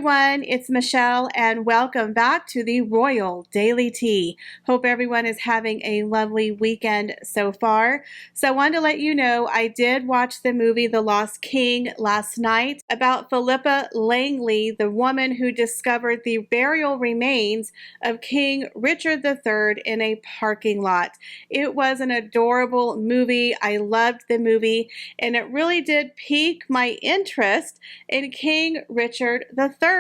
everyone, it's Michelle and welcome back to the Royal Daily Tea. Hope everyone is having a lovely weekend so far. So I wanted to let you know I did watch the movie The Lost King last night about Philippa Langley, the woman who discovered the burial remains of King Richard III in a parking lot. It was an adorable movie. I loved the movie and it really did pique my interest in King Richard III.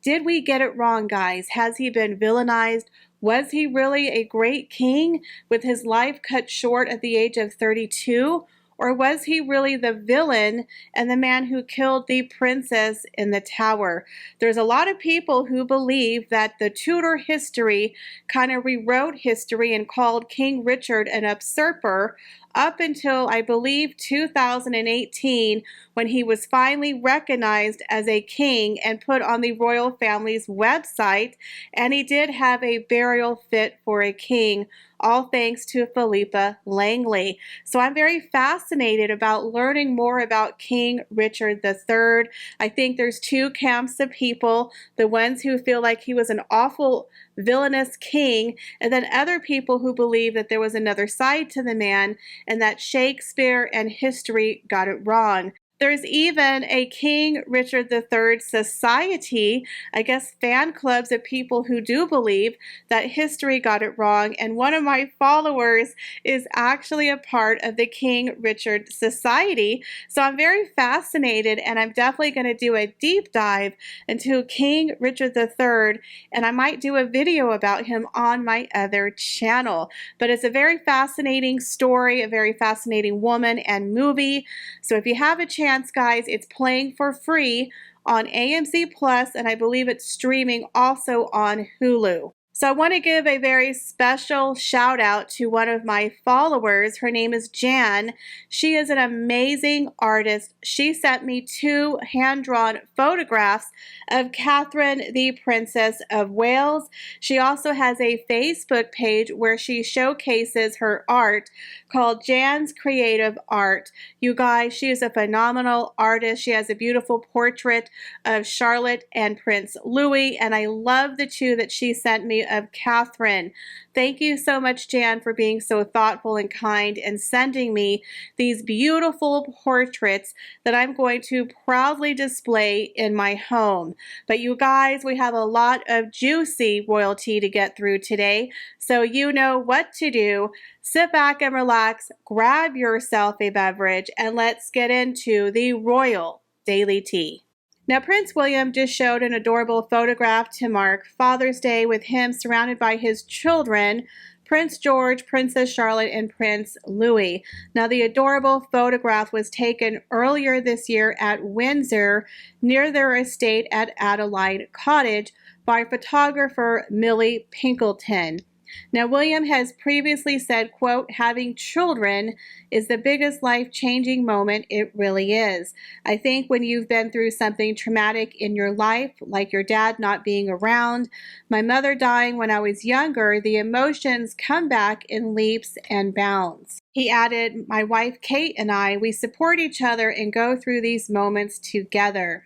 Did we get it wrong, guys? Has he been villainized? Was he really a great king with his life cut short at the age of 32? Or was he really the villain and the man who killed the princess in the tower? There's a lot of people who believe that the Tudor history kind of rewrote history and called King Richard an usurper up until, I believe, 2018, when he was finally recognized as a king and put on the royal family's website, and he did have a burial fit for a king, all thanks to Philippa Langley. So I'm very fascinated about learning more about King Richard III. I think there's two camps of people, the ones who feel like he was an awful villainous king, and then other people who believe that there was another side to the man and that Shakespeare and history got it wrong. There's even a King Richard III society, I guess fan clubs of people who do believe that history got it wrong, and one of my followers is actually a part of the King Richard Society. So I'm very fascinated, and I'm definitely going to do a deep dive into King Richard III, and I might do a video about him on my other channel. But it's a very fascinating story, a very fascinating woman and movie. So if you have a chance, guys, it's playing for free on AMC Plus, and I believe it's streaming also on Hulu. So I want to give a very special shout out to one of my followers. Her name is Jan. She is an amazing artist. She sent me 2 hand-drawn photographs of Catherine, the Princess of Wales. She also has a Facebook page where she showcases her art called Jan's Creative Art. You guys, she is a phenomenal artist. She has a beautiful portrait of Charlotte and Prince Louis, and I love the 2 that she sent me of Catherine. Thank you so much, Jan, for being so thoughtful and kind and sending me these beautiful portraits that I'm going to proudly display in my home. But you guys, we have a lot of juicy royalty to get through today, so you know what to do. Sit back and relax, grab yourself a beverage, and let's get into the Royal Daily Tea. Now, Prince William just showed an adorable photograph to mark Father's Day with him surrounded by his children, Prince George, Princess Charlotte, and Prince Louis. Now, the adorable photograph was taken earlier this year at Windsor near their estate at Adelaide Cottage by photographer Millie Pinkleton. Now, William has previously said, quote, having children is the biggest life-changing moment. It really is. I think when you've been through something traumatic in your life, like your dad not being around, my mother dying when I was younger, the emotions come back in leaps and bounds. He added, my wife Kate and I, we support each other and go through these moments together.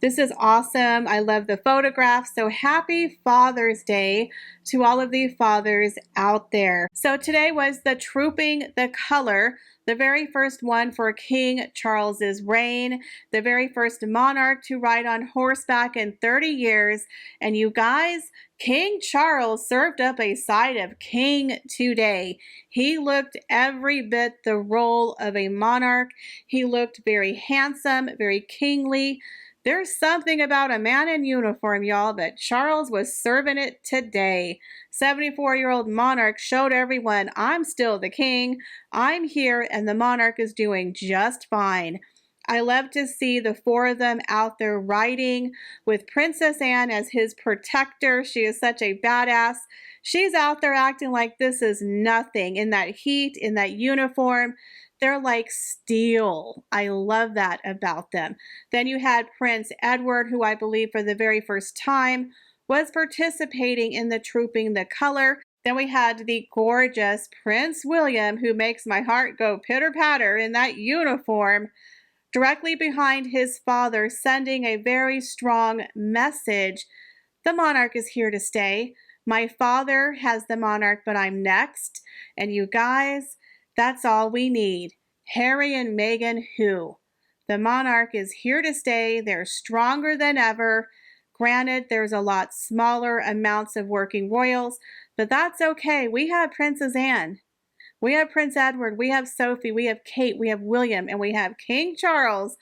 This is awesome. I love the photograph. So happy Father's Day to all of the fathers out there. So today was the Trooping the Color, the very first one for King Charles's reign, the very first monarch to ride on horseback in 30 years. And you guys, King Charles served up a side of king today. He looked every bit the role of a monarch. He looked very handsome, very kingly. There's something about a man in uniform, y'all, but Charles was serving it today. 74-year-old monarch showed everyone, I'm still the king, I'm here, and the monarch is doing just fine. I love to see the 4 of them out there riding with Princess Anne as his protector. She is such a badass. She's out there acting like this is nothing in that heat, in that uniform. They're like steel. I love that about them. Then you had Prince Edward, who I believe for the very first time was participating in the Trooping the Color. Then we had the gorgeous Prince William, who makes my heart go pitter-patter in that uniform. directly behind his father, sending a very strong message. The monarch is here to stay. My father has the monarch, but I'm next. And you guys, that's all we need. Harry and Meghan who? The monarch is here to stay. They're stronger than ever. Granted, there's a lot smaller amounts of working royals, but that's okay. We have Princess Anne. We have Prince Edward. We have Sophie. We have Kate. We have William. And we have King Charles,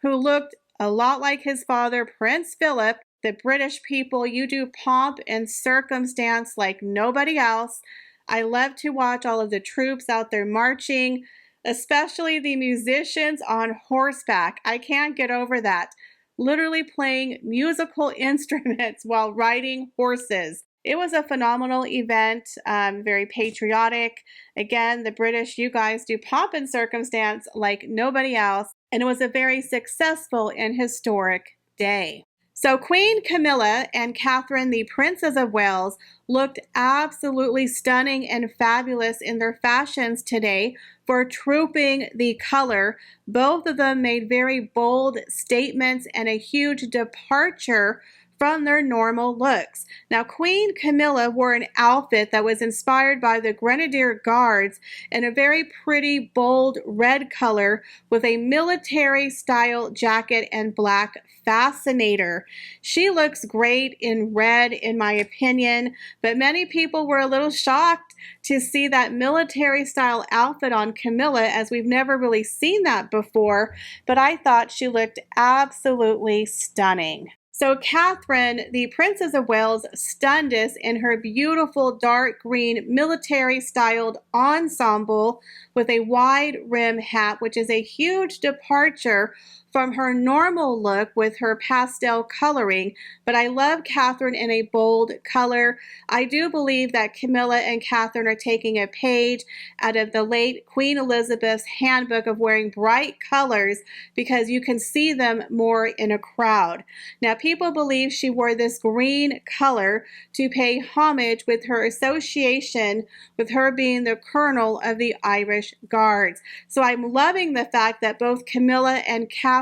who looked a lot like his father, Prince Philip. The British people, you do pomp and circumstance like nobody else. I love to watch all of the troops out there marching, especially the musicians on horseback. I can't get over that. Literally playing musical instruments while riding horses. It was a phenomenal event, very patriotic. Again, the British, you guys do pomp and circumstance like nobody else. And it was a very successful and historic day. So Queen Camilla and Catherine, the Princess of Wales, looked absolutely stunning and fabulous in their fashions today for trooping the color. Both of them made very bold statements and a huge departure from their normal looks. Now, Queen Camilla wore an outfit that was inspired by the Grenadier Guards in a very pretty, bold red color with a military-style jacket and black fascinator. She looks great in red, in my opinion, but many people were a little shocked to see that military-style outfit on Camilla, as we've never really seen that before, but I thought she looked absolutely stunning. So Catherine, the Princess of Wales, stunned us in her beautiful dark green military-styled ensemble with a wide rim hat, which is a huge departure from her normal look with her pastel coloring. But I love Catherine in a bold color. I do believe that Camilla and Catherine are taking a page out of the late Queen Elizabeth's handbook of wearing bright colors because you can see them more in a crowd. Now, people believe she wore this green color to pay homage with her association with her being the colonel of the Irish Guards. So I'm loving the fact that both Camilla and Catherine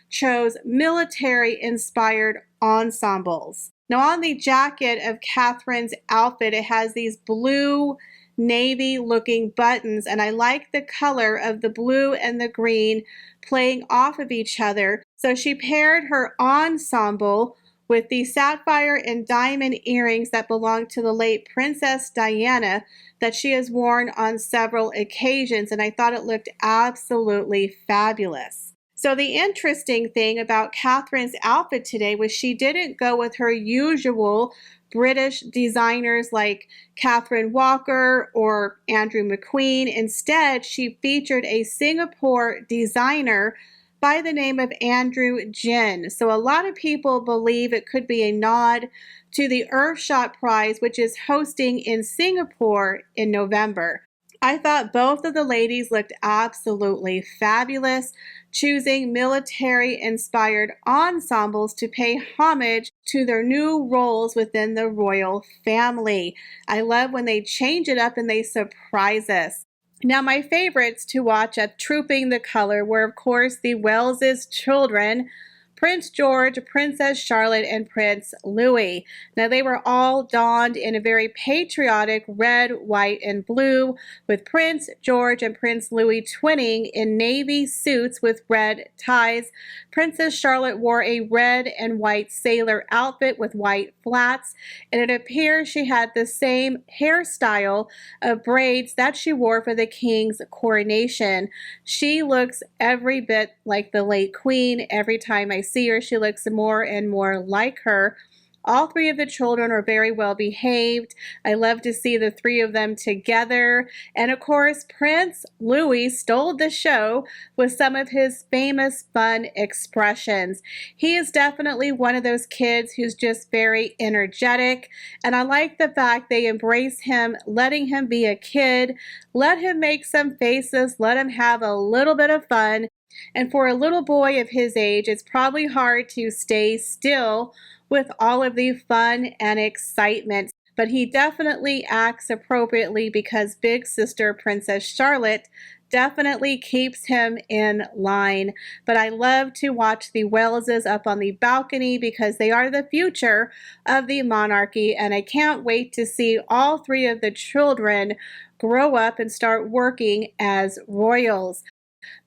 chose military-inspired ensembles. Now, on the jacket of Catherine's outfit, it has these blue navy-looking buttons, and I like the color of the blue and the green playing off of each other. So she paired her ensemble with the sapphire and diamond earrings that belonged to the late Princess Diana that she has worn on several occasions, and I thought it looked absolutely fabulous. So the interesting thing about Catherine's outfit today was she didn't go with her usual British designers like Catherine Walker or Andrew McQueen. Instead, she featured a Singapore designer by the name of Andrew Jin. So a lot of people believe it could be a nod to the Earthshot Prize, which is hosting in Singapore in November. I thought both of the ladies looked absolutely fabulous, choosing military-inspired ensembles to pay homage to their new roles within the royal family. I love when they change it up and they surprise us. Now, my favorites to watch at Trooping the Color were, of course, the Wales' children, Prince George, Princess Charlotte, and Prince Louis. Now, they were all donned in a very patriotic red, white, and blue, with Prince George and Prince Louis twinning in navy suits with red ties. Princess Charlotte wore a red and white sailor outfit with white flats, and it appears she had the same hairstyle of braids that she wore for the king's coronation. She looks every bit like the late queen. Every time I see her, she looks more and more like her. All three of the children are very well behaved. I love to see the three of them together. And of course, Prince Louis stole the show with some of his famous fun expressions. He is definitely one of those kids who's just very energetic. And I like the fact they embrace him, letting him be a kid, let him make some faces, let him have a little bit of fun. And for a little boy of his age, it's probably hard to stay still with all of the fun and excitement. But he definitely acts appropriately because big sister Princess Charlotte definitely keeps him in line. But I love to watch the Waleses up on the balcony because they are the future of the monarchy, and I can't wait to see all three of the children grow up and start working as royals.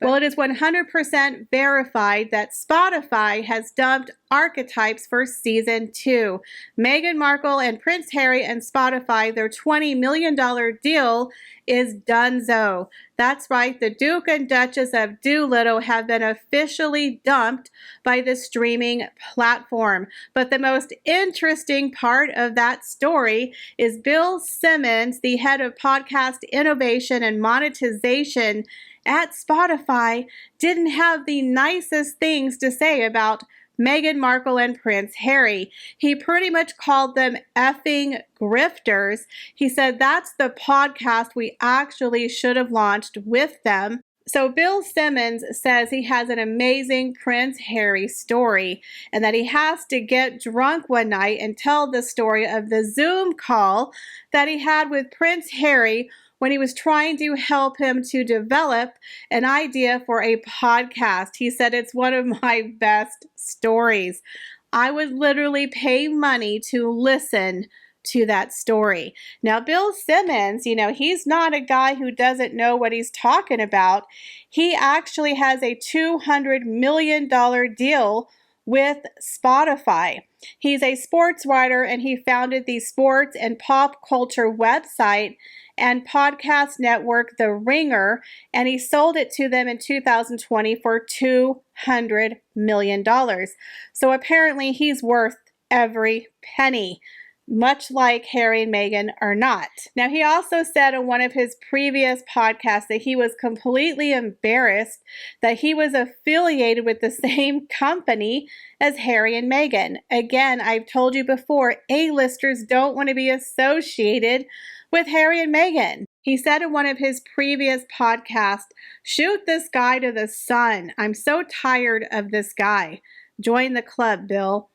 Well, it is 100% verified that Spotify has dumped Archetypes for season 2. Meghan Markle and Prince Harry and Spotify, their $20 million deal is donezo. That's right, the Duke and Duchess of Doolittle have been officially dumped by the streaming platform. But the most interesting part of that story is Bill Simmons, the head of podcast innovation and monetization at Spotify, didn't have the nicest things to say about Meghan Markle and Prince Harry. He pretty much called them effing grifters. He said that's the podcast we actually should have launched with them. So Bill Simmons says he has an amazing Prince Harry story and that he has to get drunk one night and tell the story of the Zoom call that he had with Prince Harry when he was trying to help him to develop an idea for a podcast. He said it's one of my best stories. I would literally pay money to listen to that story. Now, Bill Simmons, he's not a guy who doesn't know what he's talking about. He actually has a $200 million deal with Spotify. He's a sports writer and he founded the sports and pop culture website and podcast network The Ringer, and he sold it to them in 2020 for $200 million. So apparently he's worth every penny, much like Harry and Meghan are not. Now, he also said on one of his previous podcasts that he was completely embarrassed that he was affiliated with the same company as Harry and Meghan. Again, I've told you before, A-listers don't want to be associated with Harry and Meghan. He said in one of his previous podcasts, "Shoot this guy to the sun. I'm so tired of this guy. Join the club, Bill."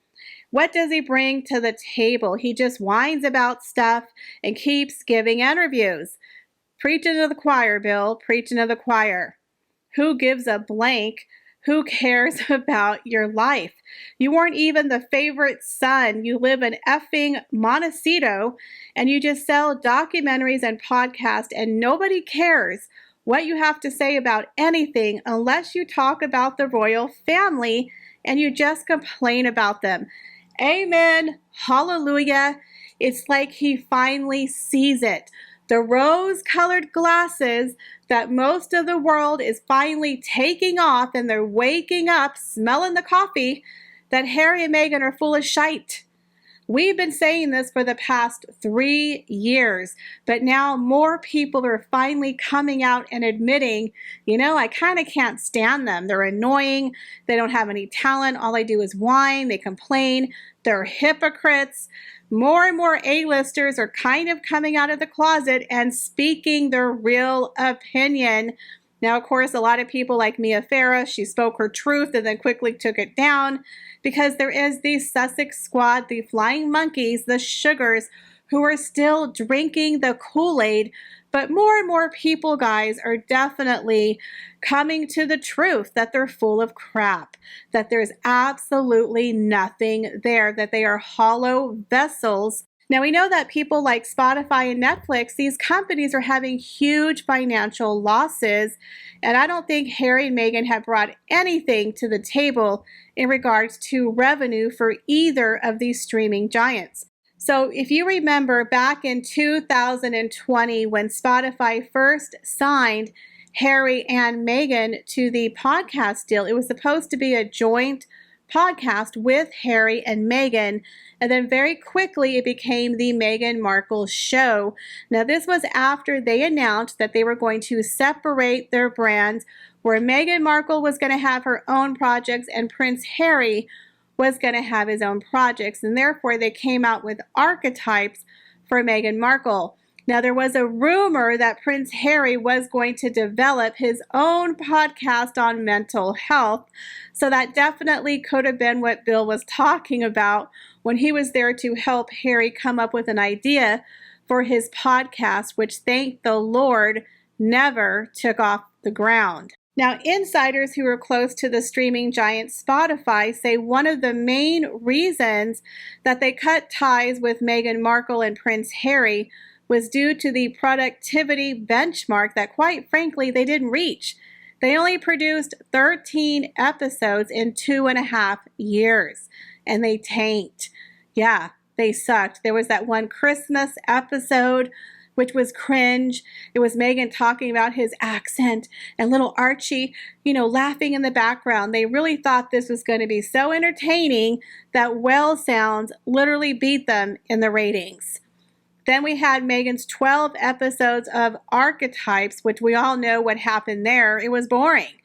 What does he bring to the table? He just whines about stuff and keeps giving interviews. Preaching to the choir, Bill. Preaching to the choir. Who gives a blank? Who cares about your life? You weren't even the favorite son. You live in effing Montecito and you just sell documentaries and podcasts and nobody cares what you have to say about anything unless you talk about the royal family and you just complain about them. Amen. Hallelujah. It's like he finally sees it. The rose-colored glasses that most of the world is finally taking off and they're waking up smelling the coffee that Harry and Meghan are full of shite. We've been saying this for the past 3 years, but now more people are finally coming out and admitting, I kind of can't stand them. They're annoying. They don't have any talent. All they do is whine. They complain. They're hypocrites. More and more A-listers are kind of coming out of the closet and speaking their real opinion. Now, of course, a lot of people like Mia Farrow, she spoke her truth and then quickly took it down because there is the Sussex squad, the flying monkeys, the sugars, who are still drinking the Kool-Aid. But more and more people, guys, are definitely coming to the truth that they're full of crap, that there's absolutely nothing there, that they are hollow vessels. Now, we know that people like Spotify and Netflix, these companies are having huge financial losses, and I don't think Harry and Meghan have brought anything to the table in regards to revenue for either of these streaming giants. So if you remember back in 2020 when Spotify first signed Harry and Meghan to the podcast deal, it was supposed to be a joint podcast with Harry and Meghan, and then very quickly it became the Meghan Markle Show. Now, this was after they announced that they were going to separate their brands, where Meghan Markle was going to have her own projects and Prince Harry was going to have his own projects, and therefore they came out with Archetypes for Meghan Markle. Now, there was a rumor that Prince Harry was going to develop his own podcast on mental health, so that definitely could have been what Bill was talking about when he was there to help Harry come up with an idea for his podcast, which, thank the Lord, never took off the ground. Now, insiders who are close to the streaming giant Spotify say one of the main reasons that they cut ties with Meghan Markle and Prince Harry was due to the productivity benchmark that, quite frankly, they didn't reach. They only produced 13 episodes in 2.5 years, and they tanked. Yeah, they sucked. There was that one Christmas episode which was cringe. It was Meghan talking about his accent and little Archie, laughing in the background. They really thought this was going to be so entertaining that whale sounds literally beat them in the ratings. Then we had Meghan's 12 episodes of Archetypes, which we all know what happened there. It was boring.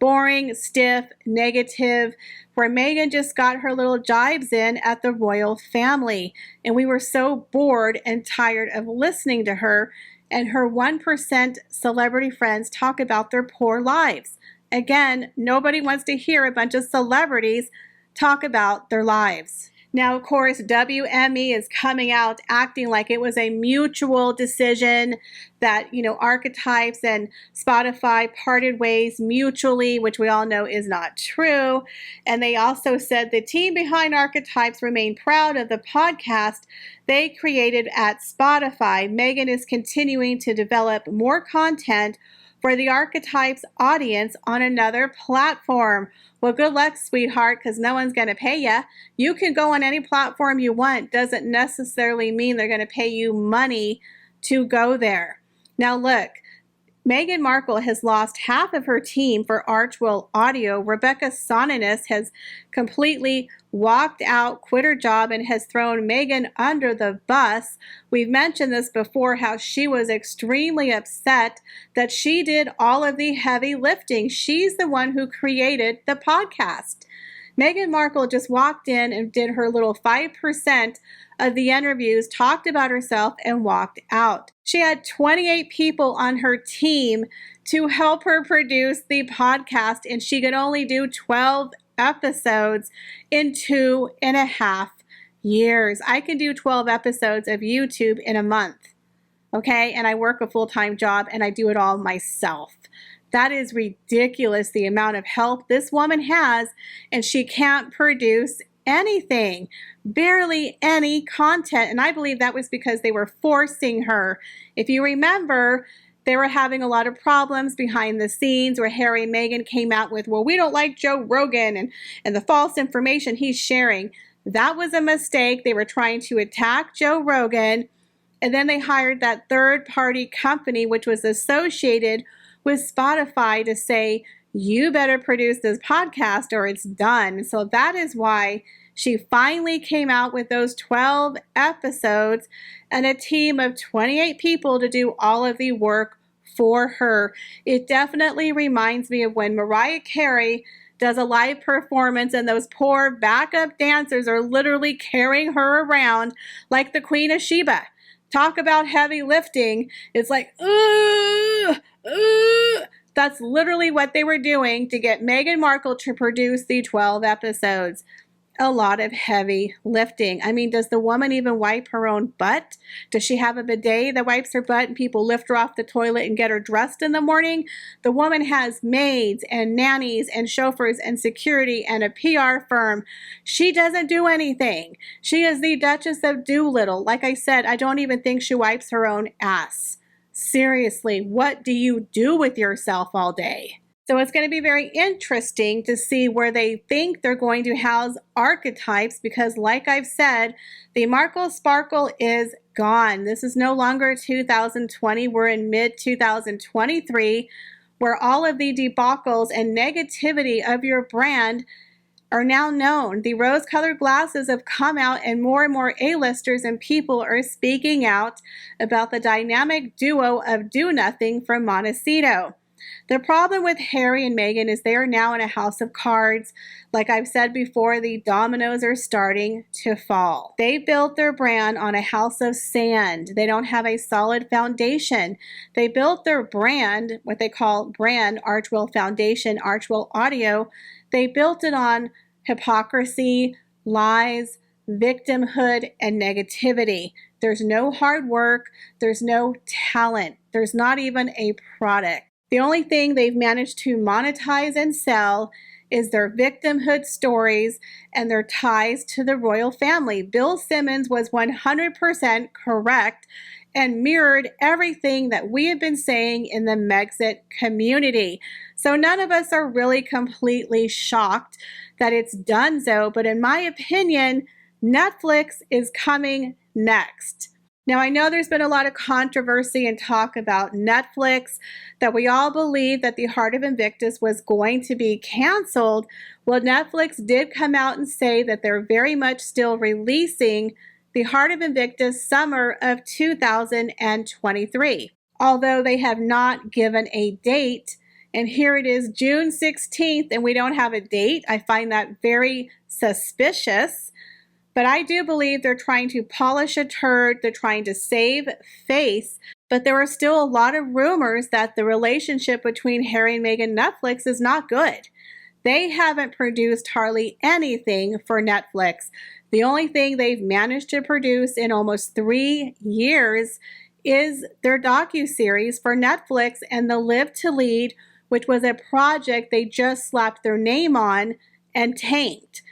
Boring, stiff, negative, where Meghan just got her little jibes in at the royal family. And we were so bored and tired of listening to her and her 1% celebrity friends talk about their poor lives. Again, nobody wants to hear a bunch of celebrities talk about their lives. Now, of course, WME is coming out acting like it was a mutual decision that, Archetypes and Spotify parted ways mutually, which we all know is not true. And they also said the team behind Archetypes remained proud of the podcast they created at Spotify. Meghan is continuing to develop more content for the Archetypes audience on another platform. Well, good luck, sweetheart, because no one's going to pay you. You can go on any platform you want. Doesn't necessarily mean they're going to pay you money to go there. Now, look, Meghan Markle has lost half of her team for Archwell Audio. Rebecca Soninus has completely walked out, quit her job, and has thrown Meghan under the bus. We've mentioned this before, how she was extremely upset that she did all of the heavy lifting. She's the one who created the podcast. Meghan Markle just walked in and did her little 5% of the interviews, talked about herself, and walked out. She had 28 people on her team to help her produce the podcast, and she could only do 12 episodes in 2.5 years. I can do 12 episodes of YouTube in a month, okay? And I work a full-time job, and I do it all myself. That is ridiculous, the amount of help this woman has, and she can't produce anything, barely any content. And I believe that was because they were forcing her. If you remember, they were having a lot of problems behind the scenes where Harry and Meghan came out with, well, we don't like Joe Rogan and the false information he's sharing. That was a mistake. They were trying to attack Joe Rogan, and then they hired that third-party company which was associated with Spotify to say, you better produce this podcast or it's done. So that is why she finally came out with those 12 episodes and a team of 28 people to do all of the work for her. It definitely reminds me of when Mariah Carey does a live performance and those poor backup dancers are literally carrying her around like the Queen of Sheba. Talk about heavy lifting. It's like, ooh. That's literally what they were doing to get Meghan Markle to produce the 12 episodes. A lot of heavy lifting. I mean, does the woman even wipe her own butt? Does she have a bidet that wipes her butt and people lift her off the toilet and get her dressed in the morning? The woman has maids and nannies and chauffeurs and security and a PR firm. She doesn't do anything. She is the Duchess of Doolittle. Like I said, I don't even think she wipes her own ass. Seriously, what do you do with yourself all day? So it's going to be very interesting to see where they think they're going to house Archetypes because, like I've said, the Markle Sparkle is gone. This is no longer 2020. We're in mid-2023, where all of the debacles and negativity of your brand are now known. The rose-colored glasses have come out, and more A-listers and people are speaking out about the dynamic duo of Do Nothing from Montecito. The problem with Harry and Meghan is they are now in a house of cards. Like I've said before, the dominoes are starting to fall. They built their brand on a house of sand. They don't have a solid foundation. They built their brand, what they call brand, Archwell Foundation, Archwell Audio. They built it on hypocrisy, lies, victimhood, and negativity. There's no hard work. There's no talent. There's not even a product. The only thing they've managed to monetize and sell is their victimhood stories and their ties to the royal family. Bill Simmons was 100% correct and mirrored everything that we have been saying in the Megxit community. So none of us are really completely shocked that it's done so, but in my opinion, Netflix is coming next. Now, I know there's been a lot of controversy and talk about Netflix, that we all believe that The Heart of Invictus was going to be canceled. Well, Netflix did come out and say that they're very much still releasing The Heart of Invictus summer of 2023, although they have not given a date. And here it is, June 16th, and we don't have a date. I find that very suspicious. But I do believe they're trying to polish a turd. They're trying to save face. But there are still a lot of rumors that the relationship between Harry and Meghan and Netflix is not good. They haven't produced hardly anything for Netflix. The only thing they've managed to produce in almost 3 years is their docuseries for Netflix and the Live to Lead, which was a project they just slapped their name on and tanked.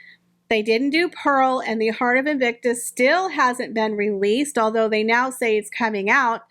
They didn't do Pearl, and The Heart of Invictus still hasn't been released, although they now say it's coming out.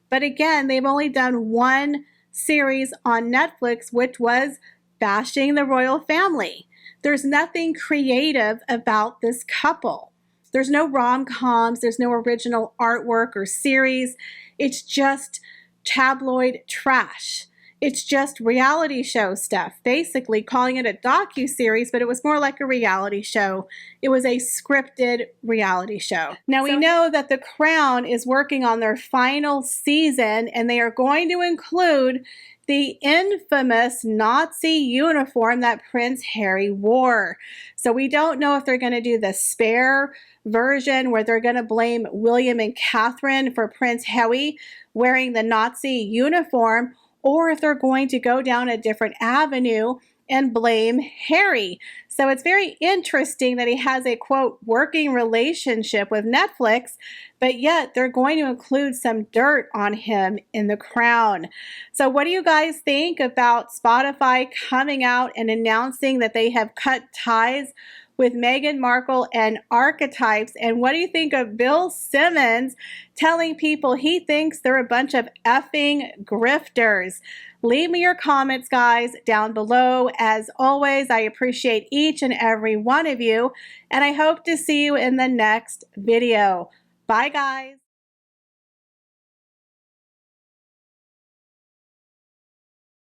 But again, they've only done one series on Netflix, which was bashing the royal family. There's nothing creative about this couple. There's no rom-coms, there's no original artwork or series. It's just tabloid trash. It's just reality show stuff, basically calling it a docu-series, but it was more like a reality show. It was a scripted reality show. Now, we know that The Crown is working on their final season, and they are going to include the infamous Nazi uniform that Prince Harry wore. So we don't know if they're going to do the spare version where they're going to blame William and Catherine for Prince Harry wearing the Nazi uniform, or if they're going to go down a different avenue and blame Harry. So it's very interesting that he has a, quote, working relationship with Netflix, but yet they're going to include some dirt on him in The Crown. So what do you guys think about Spotify coming out and announcing that they have cut ties with Meghan Markle and Archetypes? And what do you think of Bill Simmons telling people he thinks they're a bunch of effing grifters? Leave me your comments, guys, down below. As always, I appreciate each and every one of you, and I hope to see you in the next video. Bye, guys.